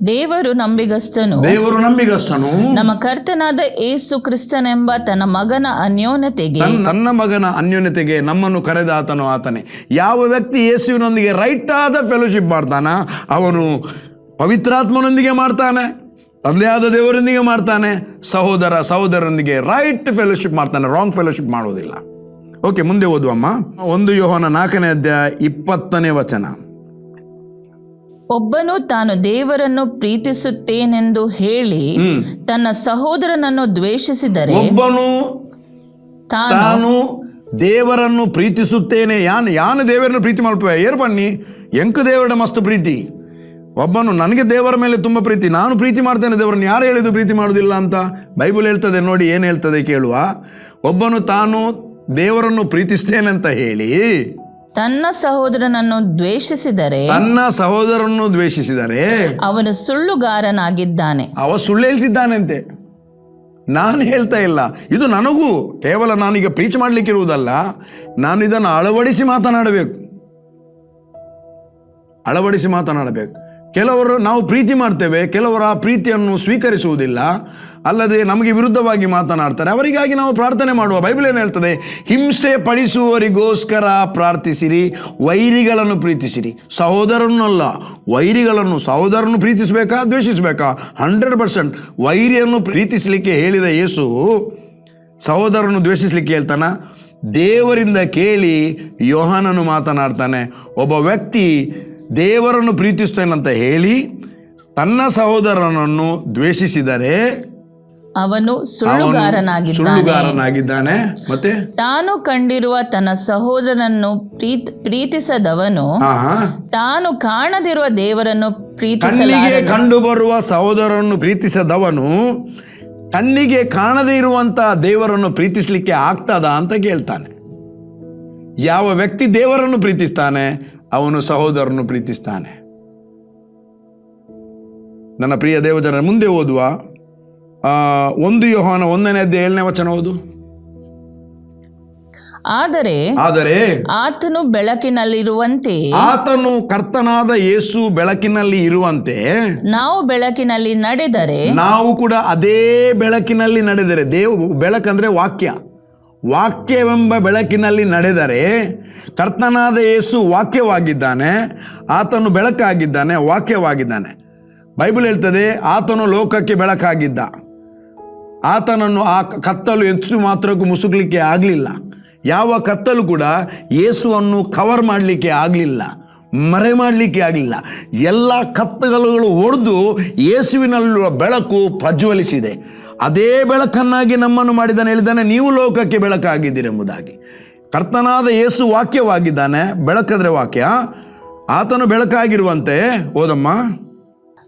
ದೇವರು ನಂಬಿಗಸ್ತನು, ನಮ್ಮ ಕರ್ತನಾದ ಯೇಸು ಕ್ರಿಸ್ತನೆಂಬ ತನ್ನ ಮಗನ ಅನ್ಯೋನ್ಯತೆಗೆ ನಮ್ಮನ್ನು ಕರೆದಾತನು ಆತನೇ. ಯಾವ ವ್ಯಕ್ತಿ ಯೇಸುವಿನೊಂದಿಗೆ ರೈಟ್ ಆದ ಫೆಲೋಶಿಪ್ ಮಾಡ್ತಾನ, ಅವನು ಪವಿತ್ರಾತ್ಮನೊಂದಿಗೆ ಮಾಡ್ತಾನೆ, ತಂದೆಯಾದ ದೇವರೊಂದಿಗೆ ಮಾಡ್ತಾನೆ, ಸಹೋದರರೊಂದಿಗೆ ರೈಟ್ ಫೆಲೋಶಿಪ್ ಮಾಡ್ತಾನೆ, ರಾಂಗ್ ಫೆಲೋಶಿಪ್ ಮಾಡೋದಿಲ್ಲ. ಓಕೆ, ಮುಂದೆ ಓದುವಮ್ಮ. 1 ಯೋಹಾನ 4ನೇ ಅಧ್ಯಾಯ 20ನೇ ವಚನ. ಒಬ್ಬನು ತಾನು ದೇವರನ್ನು ಪ್ರೀತಿಸುತ್ತೇನೆಂದು ಹೇಳಿ ತನ್ನ ಸಹೋದರನನ್ನು ದ್ವೇಷಿಸಿದರೆ ಒಬ್ಬನು ತಾನು ದೇವರನ್ನು ಪ್ರೀತಿಸುತ್ತೇನೆ ಯಾನು ದೇವರನ್ನು ಪ್ರೀತಿ ಮಲ್ಪೆ ಏರ್ ಬನ್ನಿ ಎಂಕ ದೇವರ ಮಸ್ತ್ ಪ್ರೀತಿ. ಒಬ್ಬನು ನನಗೆ ದೇವರ ಮೇಲೆ ತುಂಬ ಪ್ರೀತಿ, ನಾನು ಪ್ರೀತಿ ಮಾಡ್ತೇನೆ ದೇವರನ್ನು. ಯಾರು ಹೇಳಿದ್ದು ಪ್ರೀತಿ ಮಾಡೋದಿಲ್ಲ ಅಂತ? ಬೈಬಲ್ ಹೇಳ್ತದೆ ನೋಡಿ, ಏನು ಹೇಳ್ತದೆ ಕೇಳುವ. ಒಬ್ಬನು ತಾನು ದೇವರನ್ನು ಪ್ರೀತಿಸ್ತೇನೆ ಅಂತ ಹೇಳಿ ತನ್ನ ಸಹೋದರನನ್ನು ದ್ವೇಷಿಸಿದರೆ ಅವನು ಸುಳ್ಳುಗಾರನಾಗಿದ್ದಾನೆ. ಅವ ಸುಳ್ಳು ಹೇಳ್ತಿದ್ದಾನಂತೆ, ನಾನು ಹೇಳ್ತಾ ಇಲ್ಲ. ಇದು ನನಗೂ ಕೇವಲ ನಾನೀಗ ಪ್ರೀಚ್ ಮಾಡಲಿಕ್ಕೆ ಇರುವುದಲ್ಲ, ನಾನು ಇದನ್ನು ಅಳವಡಿಸಿ ಮಾತನಾಡಬೇಕು. ಕೆಲವರು ನಾವು ಪ್ರೀತಿ ಮಾಡ್ತೇವೆ, ಕೆಲವರು ಆ ಪ್ರೀತಿಯನ್ನು ಸ್ವೀಕರಿಸುವುದಿಲ್ಲ, ಅಲ್ಲದೆ ನಮಗೆ ವಿರುದ್ಧವಾಗಿ ಮಾತನಾಡ್ತಾರೆ. ಅವರಿಗಾಗಿ ನಾವು ಪ್ರಾರ್ಥನೆ ಮಾಡುವ. ಬೈಬಲ್ ಏನು ಹೇಳ್ತದೆ? ಹಿಂಸೆ ಪಡಿಸುವವರಿಗೋಸ್ಕರ ಪ್ರಾರ್ಥಿಸಿರಿ, ವೈರಿಗಳನ್ನು ಪ್ರೀತಿಸಿರಿ. ಸಹೋದರನಲ್ಲ, ವೈರಿಗಳನ್ನು. ಸಹೋದರನ್ನು ಪ್ರೀತಿಸಬೇಕಾ ದ್ವೇಷಿಸಬೇಕಾ? 100%. ವೈರಿಯನ್ನು ಪ್ರೀತಿಸಲಿಕ್ಕೆ ಹೇಳಿದ ಯೇಸು ಸಹೋದರನ್ನು ದ್ವೇಷಿಸಲಿಕ್ಕೆ ಹೇಳ್ತಾನ? ದೇವರಿಂದ ಕೇಳಿ ಯೋಹಾನನು ಮಾತನಾಡ್ತಾನೆ. ಒಬ್ಬ ವ್ಯಕ್ತಿ ದೇವರನ್ನು ಪ್ರೀತಿಸ್ತೇನಂತ ಹೇಳಿ ತನ್ನ ಸಹೋದರನನ್ನು ದ್ವೇಷಿಸಿದರೆ ಅವನು ಸುಳ್ಳುಗಾರನಾಗಿದ್ದಾನೆ. ಮತ್ತೆ ತಾನು ಕಂಡಿರುವ ತನ್ನ ಸಹೋದರನನ್ನು ಪ್ರೀತಿಸದವನು ತಾನು ಕಾಣದಿರುವ ದೇವರನ್ನು ಕಣ್ಣಿಗೆ ಕಂಡು ಬರುವ ಸಹೋದರನ್ನು ಪ್ರೀತಿಸದವನು ಕಣ್ಣಿಗೆ ಕಾಣದೇ ಇರುವಂತ ದೇವರನ್ನು ಪ್ರೀತಿಸಲಿಕ್ಕೆ ಆಗ್ತದ ಅಂತ ಕೇಳ್ತಾನೆ. ಯಾವ ವ್ಯಕ್ತಿ ದೇವರನ್ನು ಪ್ರೀತಿಸ್ತಾನೆ ಅವನು ಸಹೋದರನ್ನು ಪ್ರೀತಿಸ್ತಾನೆ. ನನ್ನ ಪ್ರಿಯ ದೇವಜನರ, ಮುಂದೆ ಓದುವ 1 ಯೋಹಾನ 1:7 ಓದು. ಆದರೆ ಆತನು ಬೆಳಕಿನಲ್ಲಿರುವಂತೆ, ಆತನು ಕರ್ತನಾದ ಯೇಸು ಬೆಳಕಿನಲ್ಲಿ ಇರುವಂತೆ ನಾವು ಬೆಳಕಿನಲ್ಲಿ ನಡೆದರೆ, ನಾವು ಕೂಡ ಅದೇ ಬೆಳಕಿನಲ್ಲಿ ನಡೆದರೆ, ಬೆಳಕಂದ್ರೆ ವಾಕ್ಯವೆಂಬ ಬೆಳಕಿನಲ್ಲಿ ನಡೆದರೆ, ಕರ್ತನಾದ ಯೇಸು ವಾಕ್ಯವಾಗಿದ್ದಾನೆ, ಆತನು ಬೆಳಕಾಗಿದ್ದಾನೆ, ವಾಕ್ಯವಾಗಿದ್ದಾನೆ. ಬೈಬಲ್ ಹೇಳ್ತದೆ ಆತನು ಲೋಕಕ್ಕೆ ಬೆಳಕಾಗಿದ್ದ. ಆತನನ್ನು ಆ ಕತ್ತಲು ಎಷ್ಟು ಮಾತ್ರಕ್ಕೂ ಮುಸುಕಲಿಕ್ಕೆ ಆಗಲಿಲ್ಲ. ಯಾವ ಕತ್ತಲು ಕೂಡ ಯೇಸುವನ್ನು ಕವರ್ ಮಾಡಲಿಕ್ಕೆ ಆಗಲಿಲ್ಲ, ಮರೆ ಮಾಡಲಿಕ್ಕೆ ಆಗಲಿಲ್ಲ. ಎಲ್ಲ ಕತ್ತಲುಗಳು ಒಡೆದು ಯೇಸುವಿನಲ್ಲಿರುವ ಬೆಳಕು ಪ್ರಜ್ವಲಿಸಿದೆ. ಅದೇ ಬೆಳಕನ್ನಾಗಿ ನಮ್ಮನ್ನು ಮಾಡಿದ್ದಾನೆ. ಹೇಳಿದ್ದಾನೆ, ನೀವು ಲೋಕಕ್ಕೆ ಬೆಳಕಾಗಿದ್ದೀರೆಂಬುದಾಗಿ. ಕರ್ತನಾದ ಯೇಸು ವಾಕ್ಯವಾಗಿದ್ದಾನೆ, ಬೆಳಕಂದ್ರೆ ವಾಕ್ಯ. ಆತನು ಬೆಳಕಾಗಿರುವಂತೆ ಓದಮ್ಮ.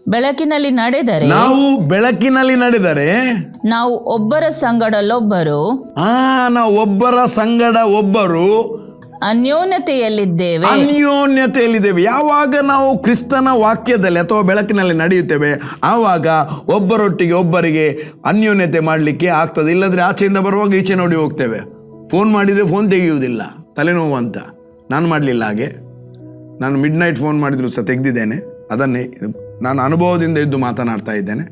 ಬೆಳಕಿನಲ್ಲಿ ನಡೆದರೆ, ನಾವು ಬೆಳಕಿನಲ್ಲಿ ನಡೆದರೆ ನಾವು ಒಬ್ಬರ ಸಂಗಡಲೊಬ್ಬರು ಅನ್ಯೋನ್ಯತೆಯಲ್ಲಿದ್ದೇವೆ. ಯಾವಾಗ ನಾವು ಕ್ರಿಸ್ತನ ವಾಕ್ಯದಲ್ಲಿ ಅಥವಾ ಬೆಳಕಿನಲ್ಲಿ ನಡೆಯುತ್ತೇವೆ ಆವಾಗ ಒಬ್ಬರೊಟ್ಟಿಗೆ ಒಬ್ಬರಿಗೆ ಅನ್ಯೋನ್ಯತೆ ಮಾಡಲಿಕ್ಕೆ ಆಗ್ತದೆ. ಇಲ್ಲದ್ರೆ ಆಚೆಯಿಂದ ಬರುವಾಗ ಈಚೆ ನೋಡಿ ಹೋಗ್ತೇವೆ. ಫೋನ್ ಮಾಡಿದರೆ ಫೋನ್ ತೆಗೆಯುವುದಿಲ್ಲ, ತಲೆನೋವು ಅಂತ. ನಾನು ಮಾಡಲಿಲ್ಲ ಹಾಗೆ. ನಾನು ಮಿಡ್ ನೈಟ್ ಫೋನ್ ಮಾಡಿದ್ರು ಸಹ ತೆಗೆದಿದ್ದೇನೆ. ಅದನ್ನೇ ನಾನು ಅನುಭವದಿಂದ ಇದ್ದು ಮಾತನಾಡ್ತಾ ಇದ್ದೇನೆ.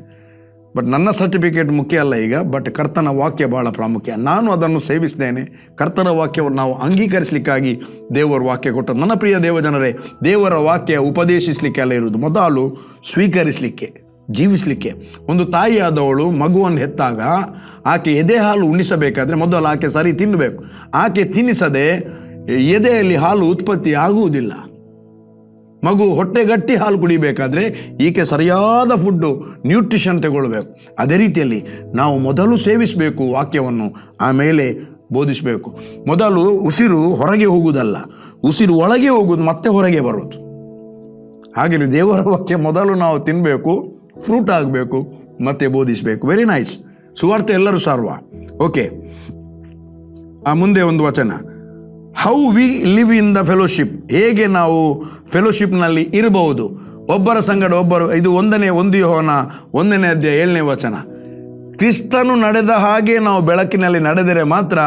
ಬಟ್ ನನ್ನ ಸರ್ಟಿಫಿಕೇಟ್ ಮುಖ್ಯ ಅಲ್ಲ ಈಗ, ಬಟ್ ಕರ್ತನ ವಾಕ್ಯ ಬಹಳ ಪ್ರಾಮುಖ್ಯ. ನಾನು ಅದನ್ನು ಸೇವಿಸ್ತೇನೆ. ಕರ್ತನ ವಾಕ್ಯವನ್ನು ನಾವು ಅಂಗೀಕರಿಸಲಿಕ್ಕಾಗಿ ದೇವರ ವಾಕ್ಯ ಕೊಟ್ಟದ್ದು. ನನ್ನ ಪ್ರಿಯ ದೇವಜನರೇ, ದೇವರ ವಾಕ್ಯ ಉಪದೇಶಿಸಲಿಕ್ಕೆ ಅಲ್ಲ ಇರುವುದು, ಮೊದಲು ಸ್ವೀಕರಿಸಲಿಕ್ಕೆ, ಜೀವಿಸಲಿಕ್ಕೆ. ಒಂದು ತಾಯಿಯಾದವಳು ಮಗುವನ್ನು ಹೆತ್ತಾಗ ಆಕೆ ಎದೆ ಹಾಲು ಉಣಿಸಬೇಕಾದ್ರೆ ಮೊದಲು ಆಕೆ ಸರಿ ತಿನ್ನಬೇಕು. ಆಕೆ ತಿನ್ನಿಸದೆ ಎದೆಯಲ್ಲಿ ಹಾಲು ಉತ್ಪತ್ತಿ ಆಗುವುದಿಲ್ಲ. ಮಗು ಹೊಟ್ಟೆಗಟ್ಟಿ ಹಾಲು ಕುಡಿಬೇಕಾದ್ರೆ ಈಕೆ ಸರಿಯಾದ ಫುಡ್ಡು, ನ್ಯೂಟ್ರಿಷನ್ ತಗೊಳ್ಬೇಕು. ಅದೇ ರೀತಿಯಲ್ಲಿ ನಾವು ಮೊದಲು ಸೇವಿಸಬೇಕು ವಾಕ್ಯವನ್ನು, ಆಮೇಲೆ ಬೋಧಿಸಬೇಕು. ಮೊದಲು ಉಸಿರು ಹೊರಗೆ ಹೋಗುವುದಲ್ಲ, ಉಸಿರು ಒಳಗೆ ಹೋಗುವುದು, ಮತ್ತೆ ಹೊರಗೆ ಬರೋದು. ಹಾಗೆ ದೇವರ ವಾಕ್ಯ ಮೊದಲು ನಾವು ತಿನ್ನಬೇಕು, ಫ್ರೂಟ್ ಆಗಬೇಕು, ಮತ್ತೆ ಬೋಧಿಸಬೇಕು. Very nice. ಸುವಾರ್ತೆ ಎಲ್ಲರೂ ಸಾರುವ. ಓಕೆ, ಮುಂದೆ ಒಂದು ವಚನ. How we live in the fellowship. ಹೇಗೆ ನಾವು ಫೆಲೋಶಿಪ್ನಲ್ಲಿ ಇರಬಹುದು, ಒಬ್ಬರ ಸಂಗಡ ಒಬ್ಬರು. ಇದು 1 ಯೋಹಾನ 1:7 ಕ್ರಿಸ್ತನು ನಡೆದ ಹಾಗೆ ನಾವು ಬೆಳಕಿನಲ್ಲಿ ನಡೆದರೆ ಮಾತ್ರ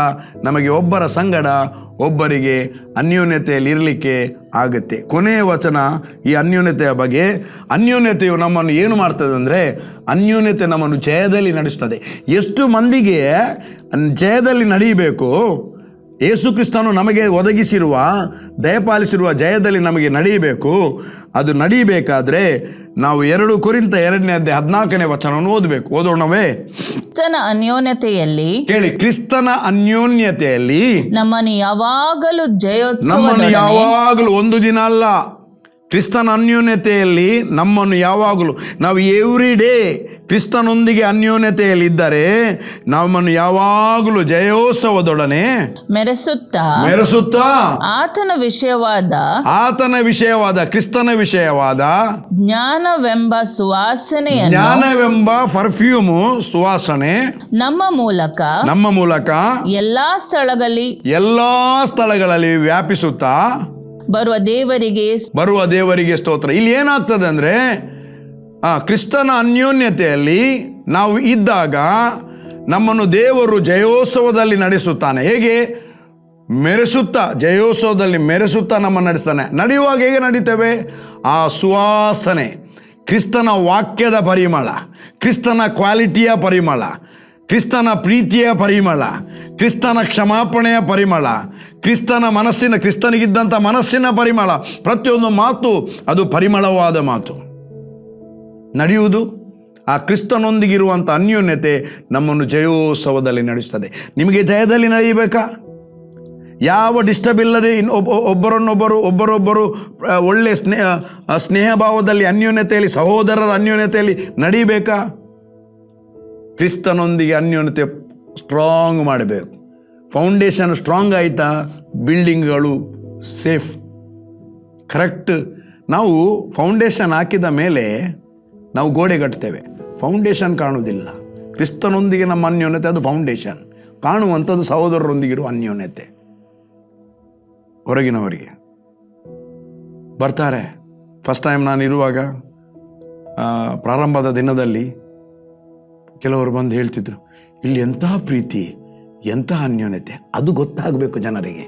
ನಮಗೆ ಒಬ್ಬರ ಸಂಗಡ ಒಬ್ಬರಿಗೆ ಅನ್ಯೋನ್ಯತೆಯಲ್ಲಿ ಇರಲಿಕ್ಕೆ ಆಗುತ್ತೆ. ಕೊನೆಯ ವಚನ ಈ ಅನ್ಯೋನ್ಯತೆಯ ಬಗ್ಗೆ. ಅನ್ಯೋನ್ಯತೆಯು ನಮ್ಮನ್ನು ಏನು ಮಾಡ್ತದೆ ಅಂದರೆ, ಅನ್ಯೋನ್ಯತೆ ನಮ್ಮನ್ನು ಜಯದಲ್ಲಿ ನಡೆಸ್ತದೆ. ಎಷ್ಟು ಮಂದಿಗೆ ಜಯದಲ್ಲಿ ನಡೆಯಬೇಕು? ಯೇಸು ಕ್ರಿಸ್ತನು ನಮಗೆ ಒದಗಿಸಿರುವ, ದಯಪಾಲಿಸಿರುವ ಜಯದಲ್ಲಿ ನಮಗೆ ನಡೆಯಬೇಕು. ಅದು ನಡೆಯಬೇಕಾದ್ರೆ ನಾವು 2 ಕೊರಿಂಥ 2:14 ಓದಬೇಕು. ಓದೋಣವೇ? ಕ್ರಿಸ್ತನ ಅನ್ಯೋನ್ಯತೆಯಲ್ಲಿ, ಕೇಳಿ, ಕ್ರಿಸ್ತನ ಅನ್ಯೋನ್ಯತೆಯಲ್ಲಿ ನಮ್ಮನ್ನು ಯಾವಾಗಲೂ ಒಂದು ದಿನ ಅಲ್ಲ, ಕ್ರಿಸ್ತನ ಅನ್ಯೋನ್ಯತೆಯಲ್ಲಿ ನಮ್ಮನ್ನು ಯಾವಾಗಲೂ ನಾವು ಎವ್ರಿ ಡೇ ಕ್ರಿಸ್ತನೊಂದಿಗೆ ಅನ್ಯೋನ್ಯತೆಯಲ್ಲಿದ್ದರೆ ನಮ್ಮನ್ನು ಯಾವಾಗಲೂ ಜಯೋತ್ಸವದೊಡನೆ ಮೆರೆಸುತ್ತಾ ಆತನ ವಿಷಯವಾದ ಕ್ರಿಸ್ತನ ವಿಷಯವಾದ ಜ್ಞಾನವೆಂಬ ಪರ್ಫ್ಯೂಮು ಸುವಾಸನೆ ನಮ್ಮ ಮೂಲಕ ಎಲ್ಲಾ ಸ್ಥಳಗಳಲ್ಲಿ ವ್ಯಾಪಿಸುತ್ತಾ ಬರುವ ದೇವರಿಗೆ ಸ್ತೋತ್ರ. ಇಲ್ಲಿ ಏನಾಗ್ತದೆ ಅಂದರೆ ಕ್ರಿಸ್ತನ ಅನ್ಯೋನ್ಯತೆಯಲ್ಲಿ ನಾವು ಇದ್ದಾಗ ನಮ್ಮನ್ನು ದೇವರು ಜಯೋತ್ಸವದಲ್ಲಿ ನಡೆಸುತ್ತಾನೆ. ಹೇಗೆ? ಜಯೋತ್ಸವದಲ್ಲಿ ಮೆರೆಸುತ್ತಾ ನಮ್ಮನ್ನು ನಡೆಸ್ತಾನೆ. ನಡೆಯುವಾಗ ಹೇಗೆ ನಡೀತೇವೆ? ಆ ಸುವಾಸನೆ, ಕ್ರಿಸ್ತನ ವಾಕ್ಯದ ಪರಿಮಳ, ಕ್ರಿಸ್ತನ ಕ್ವಾಲಿಟಿಯ ಪರಿಮಳ, ಕ್ರಿಸ್ತನ ಪ್ರೀತಿಯ ಪರಿಮಳ, ಕ್ರಿಸ್ತನ ಕ್ಷಮಾಪಣೆಯ ಪರಿಮಳ, ಕ್ರಿಸ್ತನಿಗಿದ್ದಂಥ ಮನಸ್ಸಿನ ಪರಿಮಳ, ಪ್ರತಿಯೊಂದು ಮಾತು ಅದು ಪರಿಮಳವಾದ ಮಾತು. ನಡೆಯುವುದು ಆ ಕ್ರಿಸ್ತನೊಂದಿಗಿರುವಂಥ ಅನ್ಯೋನ್ಯತೆ ನಮ್ಮನ್ನು ಜಯೋತ್ಸವದಲ್ಲಿ ನಡೆಸ್ತದೆ. ನಿಮಗೆ ಜಯದಲ್ಲಿ ನಡೆಯಬೇಕಾ? ಯಾವ ಡಿಸ್ಟರ್ಬ್ ಇಲ್ಲದೆ ಒಬ್ಬರೊಬ್ಬರು ಒಳ್ಳೆಯ ಸ್ನೇಹ ಭಾವದಲ್ಲಿ ಅನ್ಯೋನ್ಯತೆಯಲ್ಲಿ, ಸಹೋದರರ ಅನ್ಯೋನ್ಯತೆಯಲ್ಲಿ ನಡೀಬೇಕಾ? ಕ್ರಿಸ್ತನೊಂದಿಗೆ ಅನ್ಯೋನ್ಯತೆ ಸ್ಟ್ರಾಂಗ್ ಮಾಡಬೇಕು. ಫೌಂಡೇಶನ್ ಸ್ಟ್ರಾಂಗ್ ಆಯಿತಾ, ಬಿಲ್ಡಿಂಗ್ಗಳು ಸೇಫ್. ಕರೆಕ್ಟ್. ನಾವು ಫೌಂಡೇಶನ್ ಹಾಕಿದ ಮೇಲೆ ನಾವು ಗೋಡೆ ಕಟ್ತೇವೆ, ಫೌಂಡೇಶನ್ ಕಾಣುವುದಿಲ್ಲ. ಕ್ರಿಸ್ತನೊಂದಿಗೆ ನಮ್ಮ ಅನ್ಯೋನ್ಯತೆ ಅದು ಫೌಂಡೇಶನ್. ಕಾಣುವಂಥದ್ದು ಸಹೋದರರೊಂದಿಗಿರುವ ಅನ್ಯೋನ್ಯತೆ. ಹೊರಗಿನವರಿಗೆ ಬರ್ತಾರೆ. ಫಸ್ಟ್ ಟೈಮ್ ನಾನು ಇರುವಾಗ ಪ್ರಾರಂಭದ ದಿನದಲ್ಲಿ ಕೆಲವರು ಬಂದು ಹೇಳ್ತಿದ್ರು, ಇಲ್ಲಿ ಎಂಥ ಪ್ರೀತಿ, ಎಂಥ ಅನ್ಯೋನ್ಯತೆ. ಅದು ಗೊತ್ತಾಗಬೇಕು ಜನರಿಗೆ.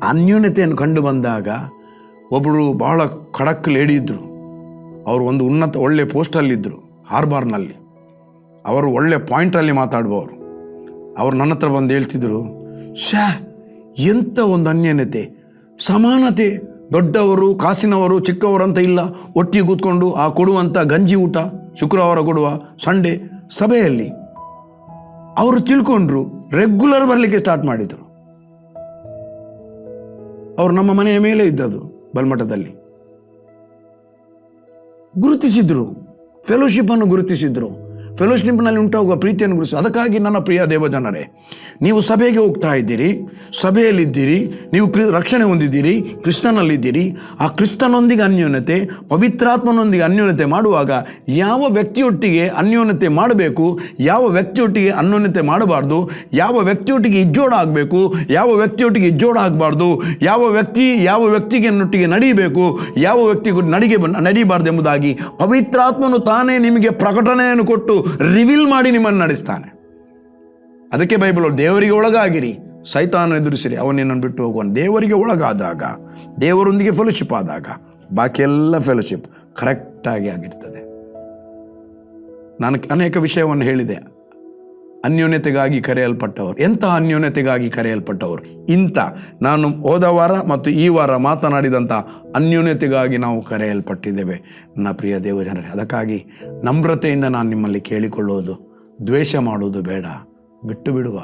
ಅನ್ಯೋನ್ಯತೆಯನ್ನು ಕಂಡು ಬಂದಾಗ ಒಬ್ಬರು ಬಹಳ ಖಡಕ್ ಲೇಡಿ ಇದ್ದರು. ಅವರು ಒಂದು ಒಳ್ಳೆ ಪೋಸ್ಟಲ್ಲಿದ್ದರು ಹಾರ್ಬರ್ನಲ್ಲಿ. ಅವರು ಒಳ್ಳೆ ಪಾಯಿಂಟಲ್ಲಿ ಮಾತಾಡುವವರು. ಅವರು ನನ್ನ ಹತ್ರ ಬಂದು ಹೇಳ್ತಿದ್ರು, ಎಂಥ ಒಂದು ಅನ್ಯೋನ್ಯತೆ, ಸಮಾನತೆ. ದೊಡ್ಡವರು, ಕಾಸಿನವರು, ಚಿಕ್ಕವರು ಅಂತ ಇಲ್ಲ, ಒಟ್ಟಿಗೆ ಕೂತ್ಕೊಂಡು ಆ ಕೊಡುವಂಥ ಗಂಜಿ ಊಟ, ಶುಕ್ರವಾರ ಕೊಡುವ ಸಂಡೇ ಸಭೆಯಲ್ಲಿ ಅವರು ತಿಳ್ಕೊಂಡ್ರು. ರೆಗ್ಯುಲರ್ ಬರಲಿಕ್ಕೆ ಸ್ಟಾರ್ಟ್ ಮಾಡಿದರು. ಅವರು ನಮ್ಮ ಮನೆಯ ಮೇಲೆ ಇದ್ದದ್ದು ಬಲ್ಮಠದಲ್ಲಿ. ಗುರುತಿಸಿದ್ರು, ಫೆಲೋಶಿಪ್ಪನ್ನು ಗುರುತಿಸಿದ್ರು, ಫೆಲೋಶಿಪ್ನಲ್ಲಿ ಉಂಟಾಗುವ ಪ್ರೀತಿಯನ್ನು ಗುರುತಿಸಿ. ಅದಕ್ಕಾಗಿ ನನ್ನ ಪ್ರಿಯ ದೇವಜನರೇ, ನೀವು ಸಭೆಗೆ ಹೋಗ್ತಾ ಇದ್ದೀರಿ, ಸಭೆಯಲ್ಲಿದ್ದೀರಿ, ನೀವು ರಕ್ಷಣೆ ಹೊಂದಿದ್ದೀರಿ, ಕ್ರಿಸ್ತನಲ್ಲಿದ್ದೀರಿ. ಆ ಕ್ರಿಸ್ತನೊಂದಿಗೆ ಅನ್ಯೋನ್ಯತೆ, ಪವಿತ್ರಾತ್ಮನೊಂದಿಗೆ ಅನ್ಯೋನ್ಯತೆ ಮಾಡುವಾಗ ಯಾವ ವ್ಯಕ್ತಿಯೊಟ್ಟಿಗೆ ಅನ್ಯೋನ್ಯತೆ ಮಾಡಬೇಕು, ಯಾವ ವ್ಯಕ್ತಿಯೊಟ್ಟಿಗೆ ಅನ್ಯೋನ್ಯತೆ ಮಾಡಬಾರ್ದು, ಯಾವ ವ್ಯಕ್ತಿಯೊಟ್ಟಿಗೆ ಇಜ್ಜೋಡಾಗಬೇಕು, ಯಾವ ವ್ಯಕ್ತಿಯೊಟ್ಟಿಗೆ ಇಜ್ಜೋಡಾಗಬಾರ್ದು, ಯಾವ ವ್ಯಕ್ತಿಗೆನೊಟ್ಟಿಗೆ ನಡೀಬೇಕು, ಯಾವ ವ್ಯಕ್ತಿಗೆ ನಡೀಬಾರ್ದು ಎಂಬುದಾಗಿ ಪವಿತ್ರಾತ್ಮನು ತಾನೇ ನಿಮಗೆ ಪ್ರಕಟಣೆಯನ್ನು ಕೊಟ್ಟು ರಿವೀಲ್ ಮಾಡಿ ನಿಮ್ಮನ್ನು ನಡೆಸ್ತಾನೆ. ಅದಕ್ಕೆ ಬೈಬಲ್ ದೇವರಿಗೆ ಒಳಗಾಗಿರಿ, ಸೈತಾನ ಎದುರಿಸಿರಿ, ಅವನನ್ನು ಬಿಟ್ಟು ಹೋಗುವನು. ದೇವರಿಗೆ ಒಳಗಾದಾಗ, ದೇವರೊಂದಿಗೆ ಫೆಲೋಶಿಪ್ ಆದಾಗ ಬಾಕಿ ಎಲ್ಲ ಫೆಲೋಶಿಪ್ ಕರೆಕ್ಟಾಗಿ ಆಗಿರ್ತದೆ. ನಾನು ಅನೇಕ ವಿಷಯವನ್ನು ಹೇಳಿದೆ. ಅನ್ಯೋನ್ಯತೆಗಾಗಿ ಕರೆಯಲ್ಪಟ್ಟವರು, ಎಂಥ ಅನ್ಯೋನ್ಯತೆಗಾಗಿ ಕರೆಯಲ್ಪಟ್ಟವರು? ನಾನು ಹೋದ ವಾರ ಮತ್ತು ಈ ವಾರ ಮಾತನಾಡಿದಂಥ ಅನ್ಯೋನ್ಯತೆಗಾಗಿ ನಾವು ಕರೆಯಲ್ಪಟ್ಟಿದ್ದೇವೆ ನನ್ನ ಪ್ರಿಯ ದೇವಜನರೇ. ಅದಕ್ಕಾಗಿ ನಮ್ರತೆಯಿಂದ ನಾನು ನಿಮ್ಮಲ್ಲಿ ಕೇಳಿಕೊಳ್ಳುವುದು, ದ್ವೇಷ ಮಾಡುವುದು ಬೇಡ, ಬಿಟ್ಟು ಬಿಡುವ.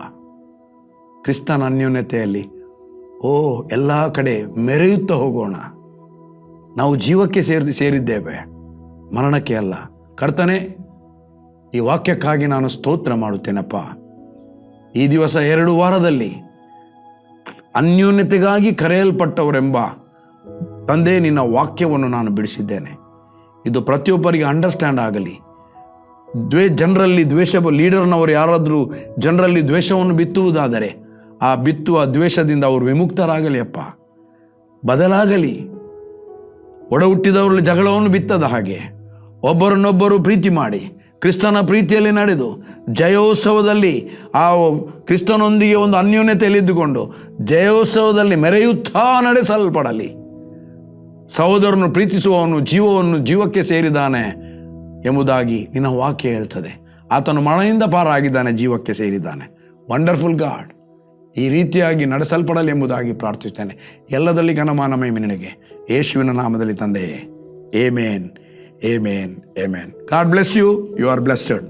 ಕ್ರಿಸ್ತನ ಅನ್ಯೋನ್ಯತೆಯಲ್ಲಿ ಎಲ್ಲ ಕಡೆ ಮೆರೆಯುತ್ತಾ ಹೋಗೋಣ. ನಾವು ಜೀವಕ್ಕೆ ಸೇರಿದ್ದೇವೆ, ಮರಣಕ್ಕೆ ಅಲ್ಲ. ಕರ್ತನೇ, ಈ ವಾಕ್ಯಕ್ಕಾಗಿ ನಾನು ಸ್ತೋತ್ರ ಮಾಡುತ್ತೇನಪ್ಪ. ಈ ದಿವಸ 2 ವಾರದಲ್ಲಿ ಅನ್ಯೋನ್ಯತೆಗಾಗಿ ಕರೆಯಲ್ಪಟ್ಟವರೆಂಬ ತಂದೆ ನಿನ್ನ ವಾಕ್ಯವನ್ನು ನಾನು ಬಿಡಿಸಿದ್ದೇನೆ. ಇದು ಪ್ರತಿಯೊಬ್ಬರಿಗೆ ಅಂಡರ್ಸ್ಟ್ಯಾಂಡ್ ಆಗಲಿ. ಜನರಲ್ಲಿ ಲೀಡರ್ನವರು ಯಾರಾದರೂ ಜನರಲ್ಲಿ ದ್ವೇಷವನ್ನು ಬಿತ್ತುವುದಾದರೆ ಆ ಬಿತ್ತುವ ದ್ವೇಷದಿಂದ ಅವರು ವಿಮುಕ್ತರಾಗಲಿ ಅಪ್ಪ, ಬದಲಾಗಲಿ. ಒಡ ಹುಟ್ಟಿದವರಲ್ಲಿ ಜಗಳವನ್ನು ಬಿತ್ತದ ಹಾಗೆ ಒಬ್ಬರನ್ನೊಬ್ಬರು ಪ್ರೀತಿ ಮಾಡಿ ಕ್ರಿಸ್ತನ ಪ್ರೀತಿಯಲ್ಲಿ ನಡೆದು ಜಯೋತ್ಸವದಲ್ಲಿ ಆ ಕ್ರಿಸ್ತನೊಂದಿಗೆ ಒಂದು ಅನ್ಯೋನ್ಯತೆಯಲ್ಲಿದ್ದುಕೊಂಡು ಜಯೋತ್ಸವದಲ್ಲಿ ಮೆರೆಯುತ್ತಾ ನಡೆಸಲ್ಪಡಲಿ. ಸಹೋದರನು ಪ್ರೀತಿಸುವವನು ಜೀವಕ್ಕೆ ಸೇರಿದ್ದಾನೆ ಎಂಬುದಾಗಿ ನಿನ್ನ ವಾಕ್ಯ ಹೇಳ್ತದೆ. ಆತನು ಮರಣದಿಂದ ಪಾರಾಗಿದ್ದಾನೆ, ಜೀವಕ್ಕೆ ಸೇರಿದ್ದಾನೆ. ವಂಡರ್ಫುಲ್ ಗಾಡ್, ಈ ರೀತಿಯಾಗಿ ನಡೆಸಲ್ಪಡಲಿ ಎಂಬುದಾಗಿ ಪ್ರಾರ್ಥಿಸ್ತೇನೆ. ಎಲ್ಲದಲ್ಲಿ ಘನಮಾನ ಮಹಿಮೆ ನಿನಗೆ, ಯೇಸುವಿನ ನಾಮದಲ್ಲಿ ತಂದೆಯೇ. Amen, amen, amen. God bless you. You are blessed.